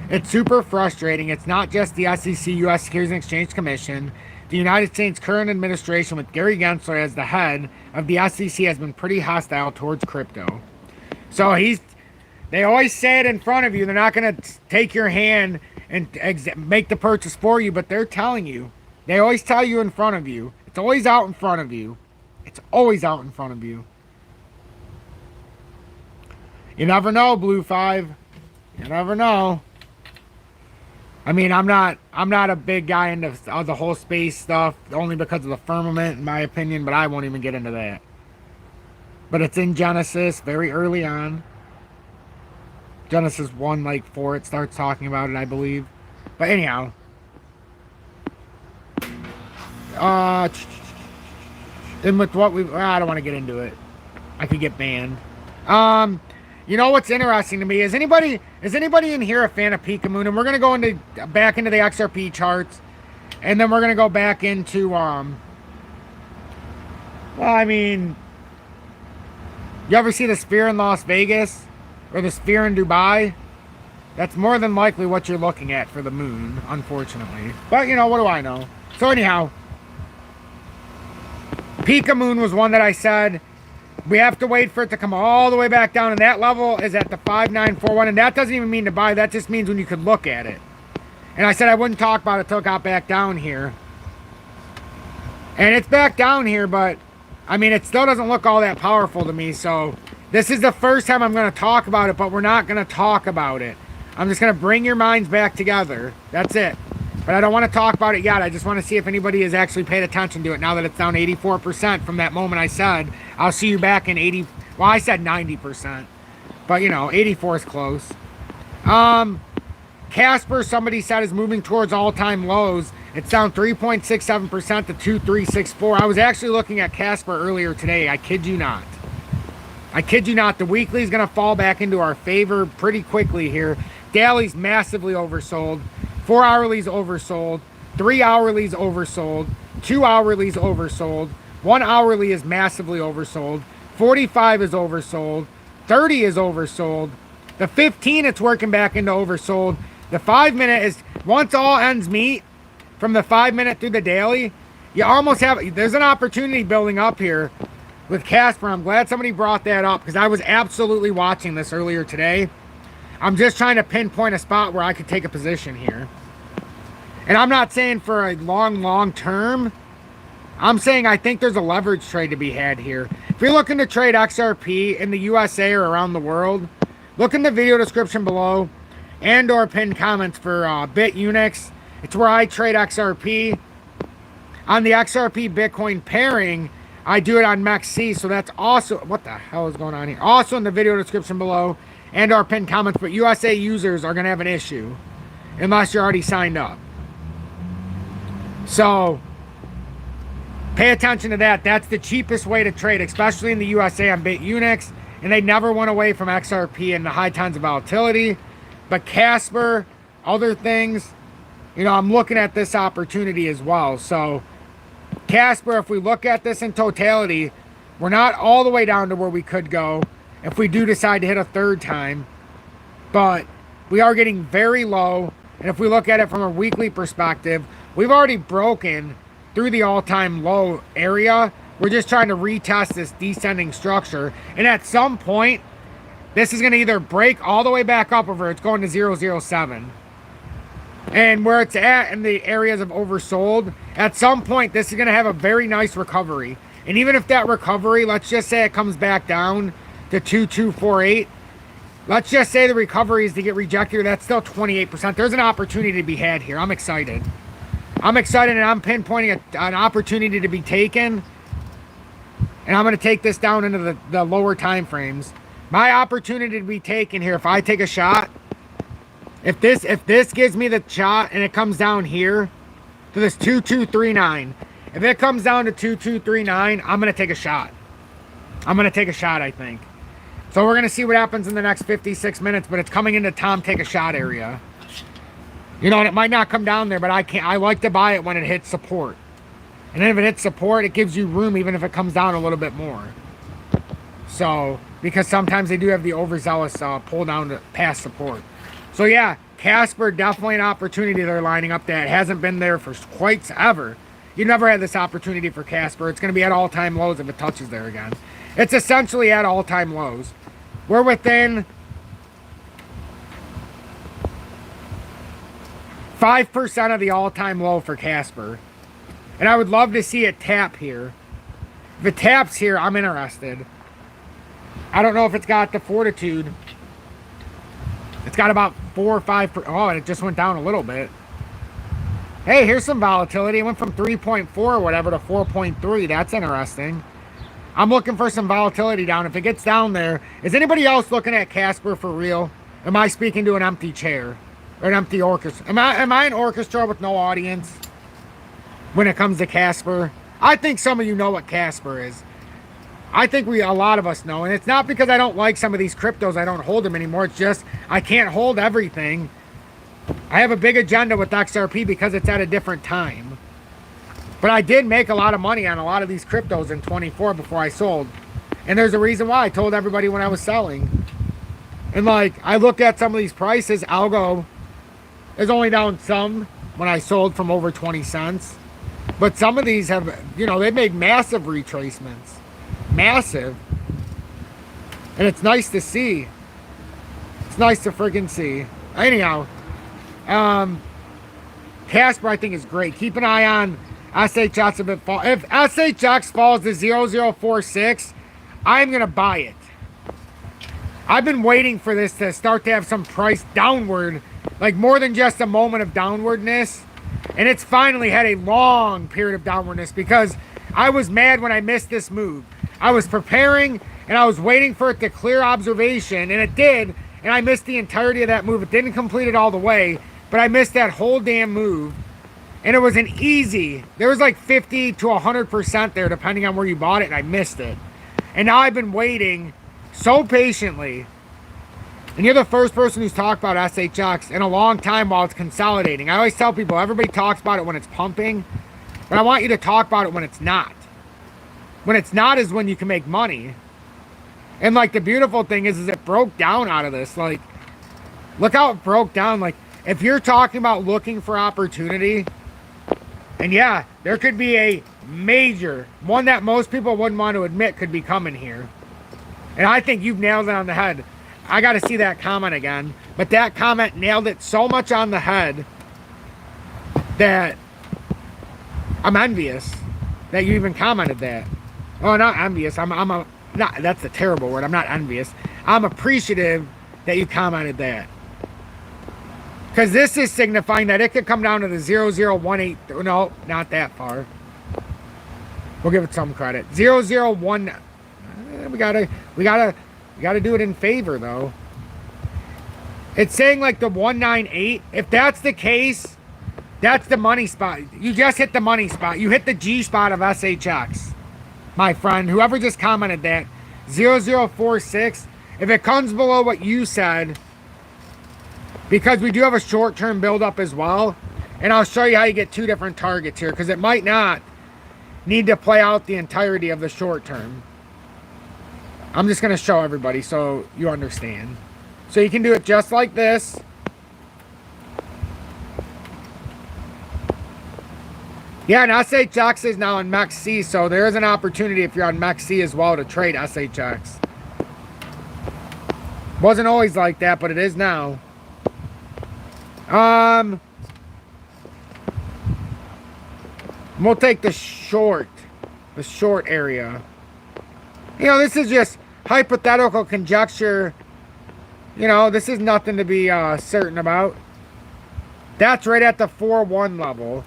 It's super frustrating. It's not just the SEC, US Securities and Exchange Commission. The United States current administration with Gary Gensler as the head of the SEC has been pretty hostile towards crypto. So they always say it in front of you. They're not going to take your hand and make the purchase for you, but they're telling you. They always tell you in front of you. It's always out in front of you. It's always out in front of you. You never know, Blue 5. You never know. I mean, I'm not a big guy into the whole space stuff, only because of the firmament, in my opinion, but I won't even get into that. But it's in Genesis, very early on. Genesis 1, like 4, it starts talking about it, I believe. But anyhow. And with what I don't want to get into it. I could get banned. You know what's interesting to me? Is anybody in here a fan of Pikamoon? And we're gonna go back into the XRP charts. And then we're gonna go back into well, I mean, you ever see the Sphere in Las Vegas? Or the Sphere in Dubai? That's more than likely what you're looking at for the moon, unfortunately. But, you know, what do I know? So, anyhow, Pikamoon was one that I said we have to wait for it to come all the way back down. And that level is at the 5941. And that doesn't even mean to buy. That just means when you could look at it. And I said I wouldn't talk about it until it got back down here. And it's back down here, but, I mean, it still doesn't look all that powerful to me, so this is the first time I'm going to talk about it, but we're not going to talk about it. I'm just going to bring your minds back together. That's it. But I don't want to talk about it yet. I just want to see if anybody has actually paid attention to it now that it's down 84% from that moment I said, I'll see you back in 80. Well, I said 90%. But, you know, 84 is close. Casper, somebody said, is moving towards all-time lows. It's down 3.67% to 2364. I was actually looking at Casper earlier today. I kid you not. I kid you not. The weekly is going to fall back into our favor pretty quickly here. Daily's massively oversold. 4 hourly's oversold. 3 hourly's oversold. 2 hourly's oversold. 1 hourly is massively oversold. 45 is oversold. 30 is oversold. The 15, it's working back into oversold. The 5 minute is, once all ends meet, from the 5 minute through the daily, you almost have, there's an opportunity building up here with Casper. I'm glad somebody brought that up because I was absolutely watching this earlier today. I'm just trying to pinpoint a spot where I could take a position here. And I'm not saying for a long term. I'm saying I think there's a leverage trade to be had here. If you're looking to trade XRP in the USA or around the world, look in the video description below and or pinned comments for BITUNIX. It's where I trade XRP. On the XRP Bitcoin pairing, I do it on MEXC, so that's also, what the hell is going on here? Also in the video description below and our pinned comments, but USA users are going to have an issue unless you're already signed up. So pay attention to that. That's the cheapest way to trade, especially in the USA on BITUNIX, and they never went away from XRP in the high times of volatility. But Casper, other things, you know, I'm looking at this opportunity as well. So Casper, if we look at this in totality, we're not all the way down to where we could go if we do decide to hit a third time, but we are getting very low. And if we look at it from a weekly perspective, we've already broken through the all-time low area. We're just trying to retest this descending structure, and at some point this is going to either break all the way back up over, it's going to 007. And where it's at in the areas of oversold, at some point this is going to have a very nice recovery. And even if that recovery, let's just say it comes back down to 2248, let's just say the recovery is to get rejected, that's still 28%. There's an opportunity to be had here. I'm excited. I'm excited, and I'm pinpointing an opportunity to be taken. And I'm going to take this down into the lower time frames. My opportunity to be taken here, if I take a shot, if this gives me the shot and it comes down here to this 2239, if it comes down to 2239, I'm going to take a shot. I'm going to take a shot, I think. So we're going to see what happens in the next 56 minutes, but it's coming into Tom take a shot area. You know, and it might not come down there, but I like to buy it when it hits support. And then if it hits support, it gives you room even if it comes down a little bit more. So, because sometimes they do have the overzealous pull down to past support. So yeah, Casper, definitely an opportunity they're lining up that hasn't been there for quite ever. You never had this opportunity for Casper. It's going to be at all-time lows if it touches there again. It's essentially at all-time lows. We're within 5% of the all-time low for Casper. And I would love to see it tap here. If it taps here, I'm interested. I don't know if it's got the fortitude. It's got about 4 or 5. Oh, and it just went down a little bit. Hey, here's some volatility. It went from 3.4 or whatever to 4.3. That's interesting. I'm looking for some volatility down. If it gets down there, is anybody else looking at Casper for real? Am I speaking to an empty chair or an empty orchestra? Am I an orchestra with no audience when it comes to Casper? I think some of you know what Casper is. I think a lot of us know, and it's not because I don't like some of these cryptos, I don't hold them anymore. It's just I can't hold everything. I have a big agenda with XRP because it's at a different time. But I did make a lot of money on a lot of these cryptos in 24 before I sold. And there's a reason why. I told everybody when I was selling. And like, I look at some of these prices, Algo is only down some when I sold from over 20 cents. But some of these have, you know, they've made massive retracements. Massive. And it's nice to see. It's nice to friggin' see. Anyhow, Casper I think is great. Keep an eye on SHX if it falls. If SHX falls to 0046, I'm gonna buy it. I've been waiting for this to start to have some price downward, like more than just a moment of downwardness. And it's finally had a long period of downwardness because I was mad when I missed this move. I was preparing and I was waiting for it to clear observation, and it did, and I missed the entirety of that move. It didn't complete it all the way, but I missed that whole damn move. And it was an easy, there was like 50 to 100% there depending on where you bought it, and I missed it. And now I've been waiting so patiently. And you're the first person who's talked about SHX in a long time while it's consolidating. I always tell people, everybody talks about it when it's pumping, but I want you to talk about it when it's not. When it's not is when you can make money. And like the beautiful thing is it broke down out of this. Like, look how it broke down. Like, if you're talking about looking for opportunity, and yeah, there could be a major one that most people wouldn't want to admit could be coming here. And I think you've nailed it on the head. I got to see that comment again. But that comment nailed it so much on the head that I'm envious that you even commented that. Oh, not envious. Not, that's a terrible word. I'm not envious. I'm appreciative that you commented that. Because this is signifying that it could come down to the 0018. No, not that far. We'll give it some credit. 001. We gotta do it in favor though. It's saying like the 198. If that's the case, that's the money spot. You just hit the money spot. You hit the G spot of SHX, my friend. Whoever just commented that 0046. If it comes below what you said, because we do have a short-term buildup as well, and I'll show you how you get two different targets here, because it might not need to play out the entirety of the short term. I'm just going to show everybody so you understand. So you can do it just like this. Yeah, and SHX is now in MEXC, so there is an opportunity if you're on MEXC as well to trade SHX. Wasn't always like that, but it is now. We'll take the short area. You know, this is just hypothetical conjecture. You know, this is nothing to be certain about. That's right at the 4-1 level.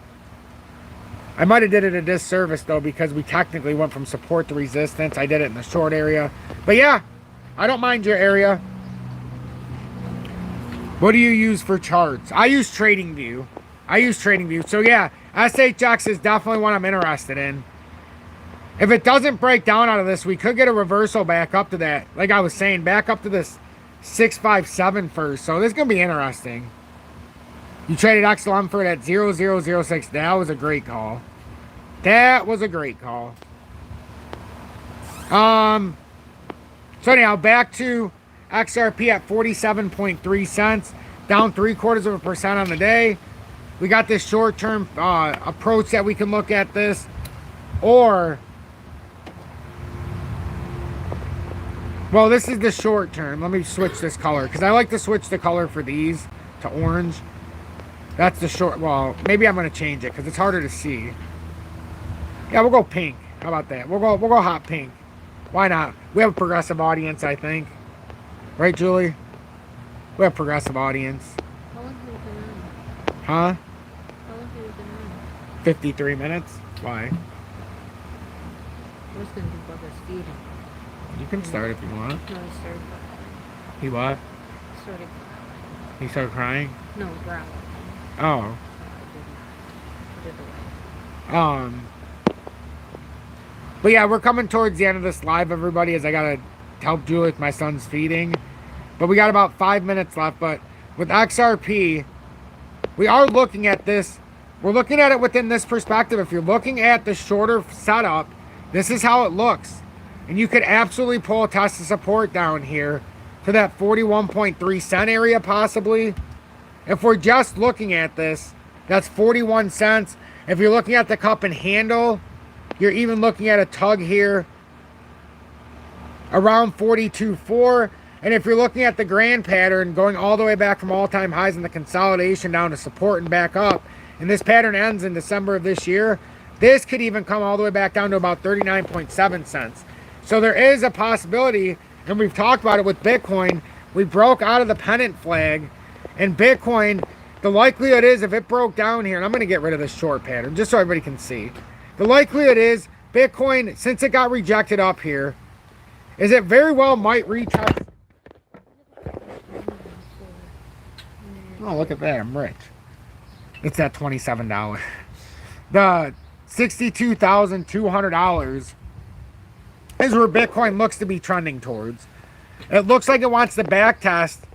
I might have did it a disservice though, because we technically went from support to resistance. I did it in the short area. But yeah, I don't mind your area. What do you use for charts? I use TradingView. So yeah, SHX is definitely one I'm interested in. If it doesn't break down out of this, we could get a reversal back up to that. Like I was saying, back up to this 657 first. So this is going to be interesting. You traded XLM for it at 0006. That was a great call. So anyhow, back to XRP at 47.3 cents, down 0.75% on the day. We got this short-term approach that we can look at this, or, well, this is the short term. Let me switch this color, because I like to switch the color for these to orange. That's the short, well, maybe I'm going to change it, because it's harder to see. Yeah, we'll go pink. How about that? We'll go hot pink. Why not? We have a progressive audience, I think. Right, Julie? We have a progressive audience. How long have you been on? Huh? How long have you been on? 53 minutes. Why? I was going to do Bubba's feeding. You can start if you want. No, I started growling. He what? Started growling. He started crying? No, growling. Oh. I did away. But yeah, we're coming towards the end of this live, everybody, as I gotta help Julie with my son's feeding. But we got about 5 minutes left. But with XRP, we are looking at this. We're looking at it within this perspective. If you're looking at the shorter setup, this is how it looks. And you could absolutely pull a test of support down here to that 41.3 cent area possibly. If we're just looking at this, that's 41 cents. If you're looking at the cup and handle, you're even looking at a tug here around 42.4. And if you're looking at the grand pattern going all the way back from all-time highs in the consolidation down to support and back up, and this pattern ends in December of this year, this could even come all the way back down to about 39.7 cents. So there is a possibility, and we've talked about it with Bitcoin. We broke out of the pennant flag, and Bitcoin, the likelihood is if it broke down here, and I'm going to get rid of this short pattern just so everybody can see. The likelihood is Bitcoin, since it got rejected up here, is it very well might retest. Oh, look at that. I'm rich. It's at $27. the $62,200 is where Bitcoin looks to be trending towards. It looks like it wants to back test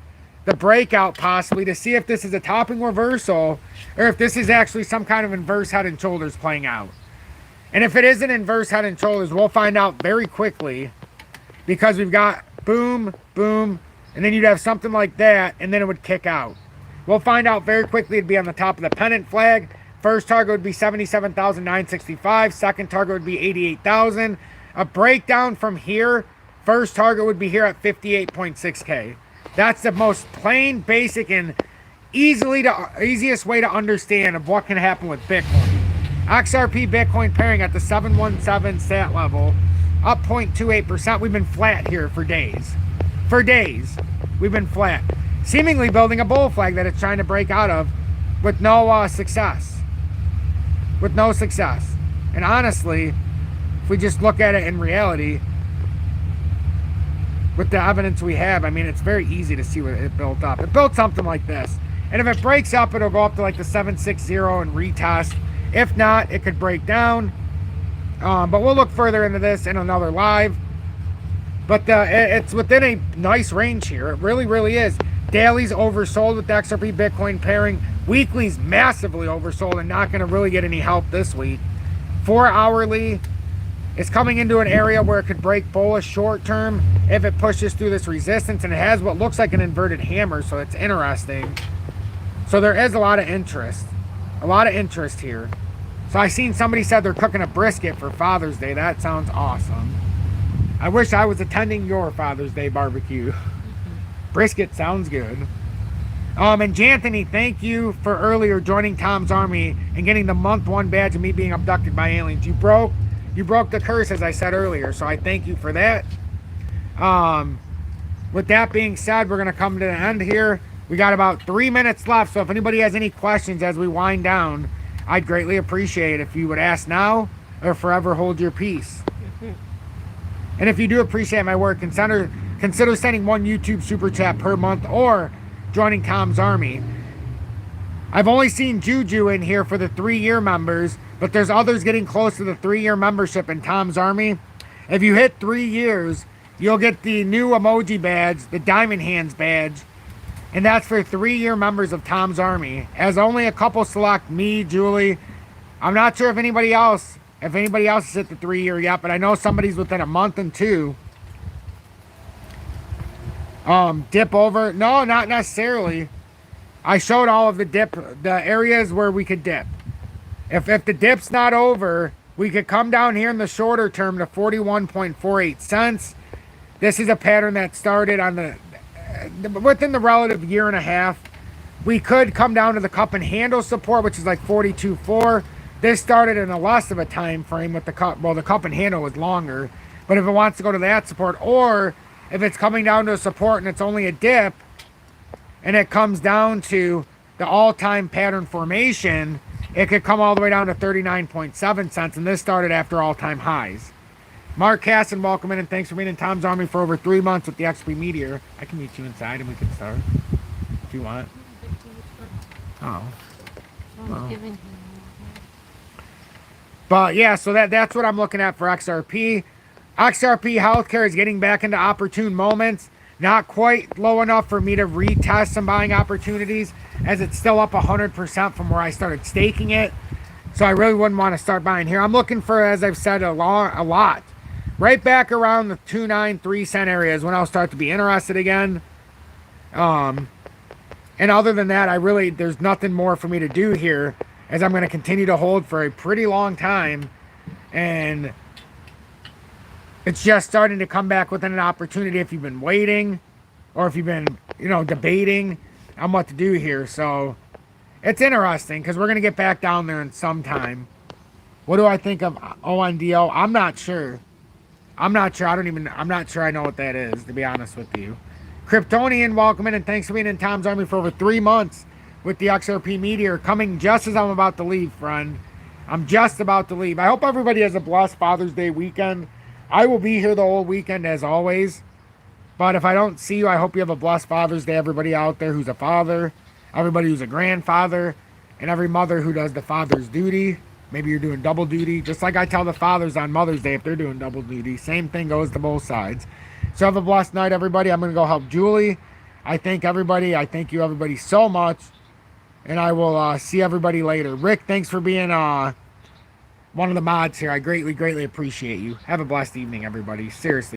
the breakout possibly to see if this is a topping reversal or if this is actually some kind of inverse head and shoulders playing out. And if it is an inverse head and shoulders, we'll find out very quickly, because we've got boom, boom, and then you'd have something like that, and then it would kick out. We'll find out very quickly. It'd be on the top of the pennant flag. First target would be 77,965. Second target would be 88,000. A breakdown from here, first target would be here at 58.6K. That's the most plain, basic, and easiest way to understand of what can happen with Bitcoin. XRP Bitcoin pairing at the 717 sat level, up 0.28%. We've been flat here for days. For days, we've been flat. Seemingly building a bull flag that it's trying to break out of with no success. With no success. And honestly, if we just look at it in reality, with the evidence we have, I mean, it's very easy to see what it built up. It built something like this. And if it breaks up, it'll go up to like the 760 and retest. If not, it could break down. But we'll look further into this in another live. But it's within a nice range here. It really, really is. Daily's oversold with the XRP Bitcoin pairing. Weekly's massively oversold and not going to really get any help this week. 4 hourly is coming into an area where it could break bullish short term if it pushes through this resistance. And it has what looks like an inverted hammer, so it's interesting. So there is a lot of interest. A lot of interest here. So I seen somebody said they're cooking a brisket for Father's Day. That sounds awesome. I wish I was attending your Father's Day barbecue. Brisket sounds good. And Janthony, thank you for earlier joining Tom's Army and getting the month 1 badge of me being abducted by aliens. You broke the curse, as I said earlier, so I thank you for that. With that being said, we're going to come to the end here. We got about 3 minutes left, so if anybody has any questions as we wind down, I'd greatly appreciate it if you would ask now or forever hold your peace. And if you do appreciate my work, consider sending 1 YouTube super chat per month or joining Tom's Army. I've only seen Juju in here for the 3-year members, but there's others getting close to the 3-year membership in Tom's Army. If you hit 3 years, you'll get the new emoji badge, the Diamond Hands badge, and that's for 3-year members of Tom's Army. As only a couple select, me, Julie. I'm not sure if anybody else has hit the 3-year yet, but I know somebody's within a month and 2. Dip over? No, not necessarily. I showed all of the areas where we could dip. If the dip's not over, we could come down here in the shorter term to 41.48 cents. This is a pattern that started on within the relative year and a half. We could come down to the cup and handle support, which is like 42.4. This started in a less of a time frame with the cup. Well, the cup and handle was longer, but if it wants to go to that support, or if it's coming down to a support and it's only a dip, and it comes down to the all-time pattern formation, it could come all the way down to 39.7 cents, and this started after all-time highs. Mark Casson, welcome in, and thanks for being in Tom's Army for over 3 months with the XP Meteor. I can meet you inside, and we can start if you want. Oh. Well. But yeah, so that's what I'm looking at for XRP. XRP Healthcare is getting back into opportune moments. Not quite low enough for me to retest some buying opportunities, as it's still up 100% from where I started staking it. So I really wouldn't want to start buying here. I'm looking for, as I've said, a lot. Right back around the 2.93 cent area is when I'll start to be interested again. And other than that, there's nothing more for me to do here, as I'm going to continue to hold for a pretty long time. And it's just starting to come back within an opportunity if you've been waiting or if you've been, debating on what to do here. So it's interesting because we're going to get back down there in some time. What do I think of ONDO? I'm not sure. I'm not sure I know what that is, to be honest with you. Kryptonian, welcome in, and thanks for being in Tom's Army for over 3 months with the XRP Meteor, coming just as I'm about to leave, friend. I'm just about to leave. I hope everybody has a blessed Father's Day weekend. I will be here the whole weekend as always. But if I don't see you, I hope you have a blessed Father's Day, everybody out there who's a father, everybody who's a grandfather, and every mother who does the father's duty. Maybe you're doing double duty, just like I tell the fathers on Mother's Day if they're doing double duty. Same thing goes to both sides. So have a blessed night, everybody. I'm going to go help Julie. I thank everybody. I thank you, everybody, so much. And I will see everybody later. Rick, thanks for being one of the mods here. I greatly, greatly appreciate you. Have a blessed evening, everybody. Seriously.